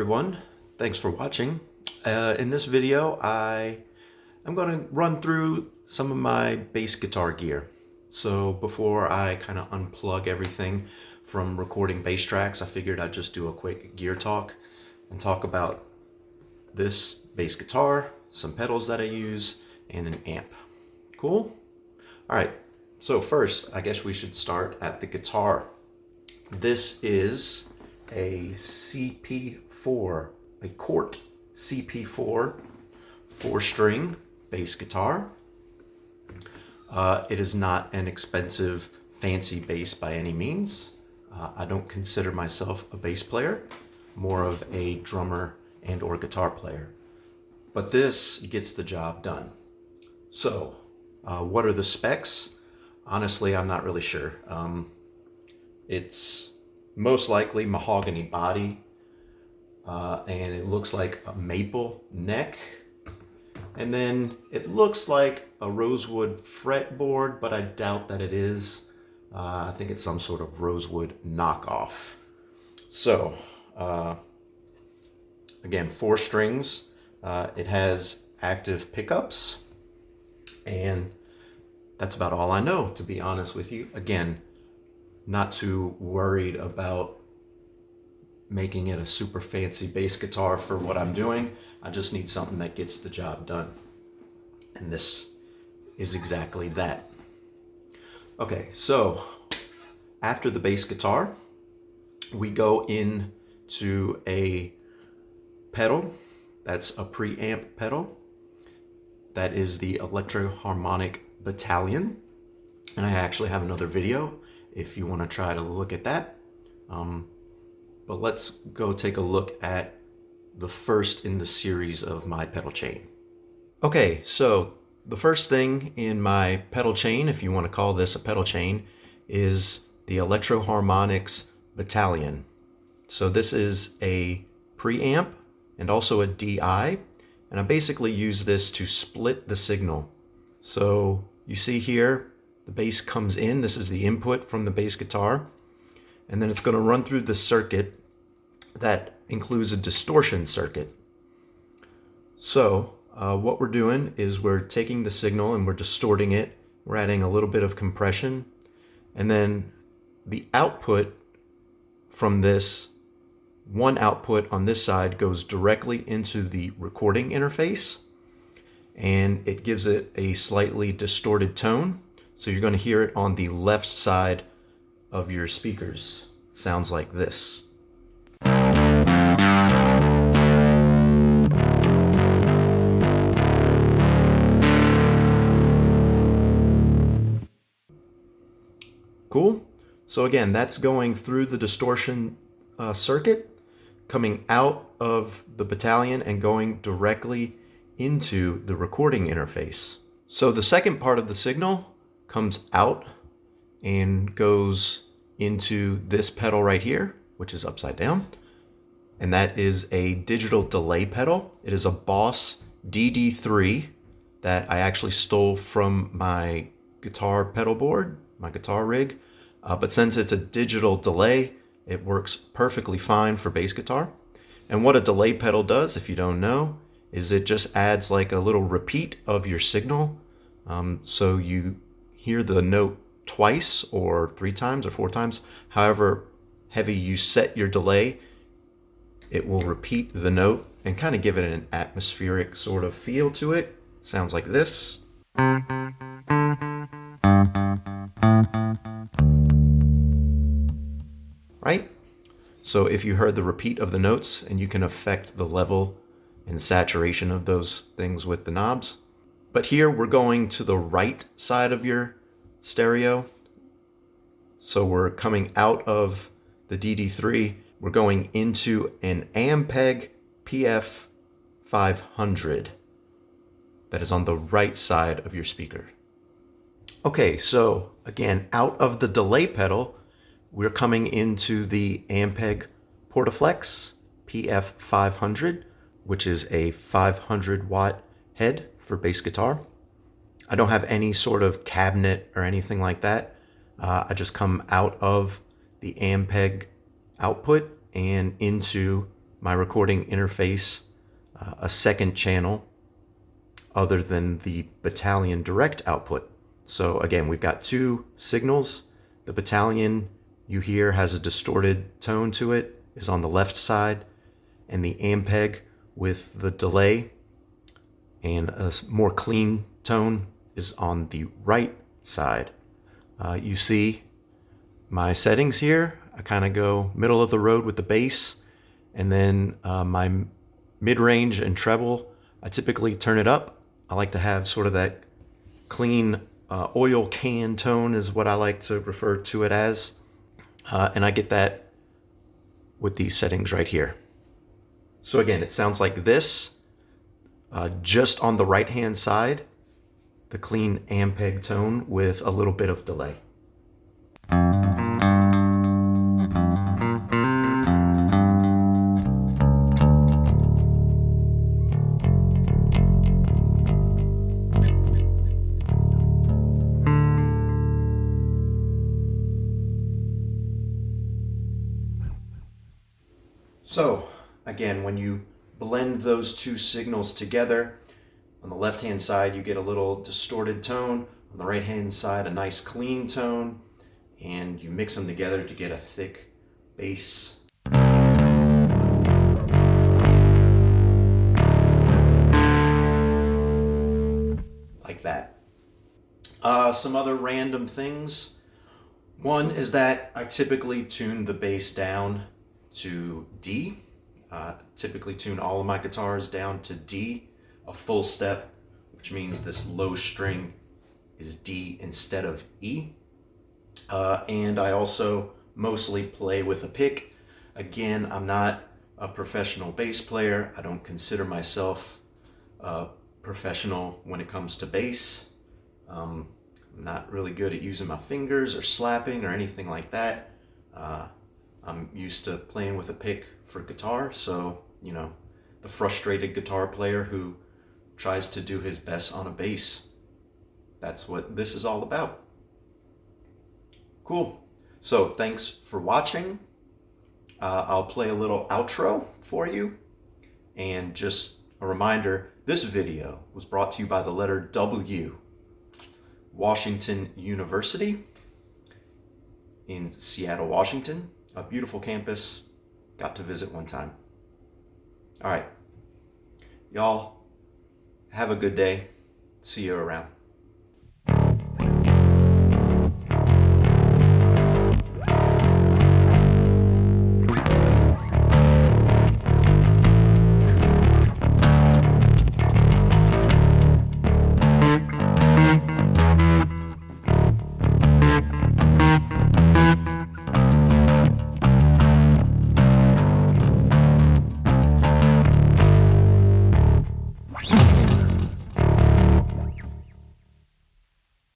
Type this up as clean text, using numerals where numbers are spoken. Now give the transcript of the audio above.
everyone, thanks for watching. In this video I'm going to run through some of my bass guitar gear. So before I kind of unplug everything from recording bass tracks, I figured I'd just do a quick gear talk and talk about this bass guitar, some pedals that I use, and an amp. Cool? Alright, so first I guess we should start at the guitar. This is a CP4, a Cort CP4 4-string bass guitar. It is not an expensive, fancy bass by any means. I don't consider myself a bass player, more of a drummer and or guitar player. But this gets the job done. So, what are the specs? Honestly, I'm not really sure. It's most likely mahogany body, and it looks like a maple neck, and then it looks like a rosewood fretboard, but I doubt that it is. I think it's some sort of rosewood knockoff. So again, 4 strings. It has active pickups, and that's about all I know, to be honest with you. Again, not too worried about making it a super fancy bass guitar for what I'm doing. I just need something that gets the job done. And this is exactly that. Okay, so after the bass guitar, we go into a pedal. That's a preamp pedal. That is the Electro-Harmonix Battalion. And I actually have another video if you want to try to look at that. But let's go take a look at the first in the series of my pedal chain. Okay, so the first thing in my pedal chain, if you want to call this a pedal chain, is the Electro-Harmonix Battalion. So this is a preamp and also a DI, and I basically use this to split the signal. So you see here, the bass comes in. This is the input from the bass guitar. And then it's going to run through the circuit that includes a distortion circuit. So what we're doing is we're taking the signal and we're distorting it. We're adding a little bit of compression. And then the output from this, one output on this side goes directly into the recording interface. And it gives it a slightly distorted tone. So you're going to hear it on the left side of your speakers. Sounds like this. Cool. So again, that's going through the distortion circuit, coming out of the Battalion and going directly into the recording interface. So the second part of the signal comes out and goes into this pedal right here, which is upside down. And that is a digital delay pedal. It is a Boss DD3 that I actually stole from my guitar pedal board, my guitar rig. But since it's a digital delay, it works perfectly fine for bass guitar. And what a delay pedal does, if you don't know, is it just adds like a little repeat of your signal. So you hear the note twice or 3 times or 4 times, however heavy you set your delay, it will repeat the note and kind of give it an atmospheric sort of feel to it. Sounds like this. Right? So if you heard the repeat of the notes, and you can affect the level and saturation of those things with the knobs. But here we're going to the right side of your stereo. So we're coming out of the DD3. We're going into an Ampeg PF500 that is on the right side of your speaker. Okay, so again, out of the delay pedal, we're coming into the Ampeg Portaflex PF500, which is a 500 watt head for bass guitar. I don't have any sort of cabinet or anything like that. I just come out of the Ampeg output and into my recording interface a second channel other than the Battalion direct output. So again, we've got two signals. The Battalion you hear has a distorted tone to it, is on the left side, and the Ampeg with the delay and a more clean tone is on the right side. You see my settings here. I kind of go middle of the road with the bass, and then my mid-range and treble, I typically turn it up. I like to have sort of that clean oil can tone is what I like to refer to it as. And I get that with these settings right here. So again, it sounds like this, just on the right-hand side, the clean Ampeg tone with a little bit of delay. So again, when you blend those two signals together, on the left-hand side you get a little distorted tone, on the right-hand side a nice clean tone, and you mix them together to get a thick bass. Like that. Some other random things. One is that I typically tune the bass down to D. Typically tune all of my guitars down to D, a full step, which means this low string is D instead of E. And I also mostly play with a pick. Again, I'm not a professional bass player. I don't consider myself a professional when it comes to bass. I'm not really good at using my fingers or slapping or anything like that. I'm used to playing with a pick for guitar, so, you know, the frustrated guitar player who tries to do his best on a bass. That's what this is all about. Cool. So thanks for watching. I'll play a little outro for you. And just a reminder, this video was brought to you by the letter W, Washington University in Seattle, Washington. A beautiful campus. Got to visit one time. All right. Y'all, have a good day. See you around.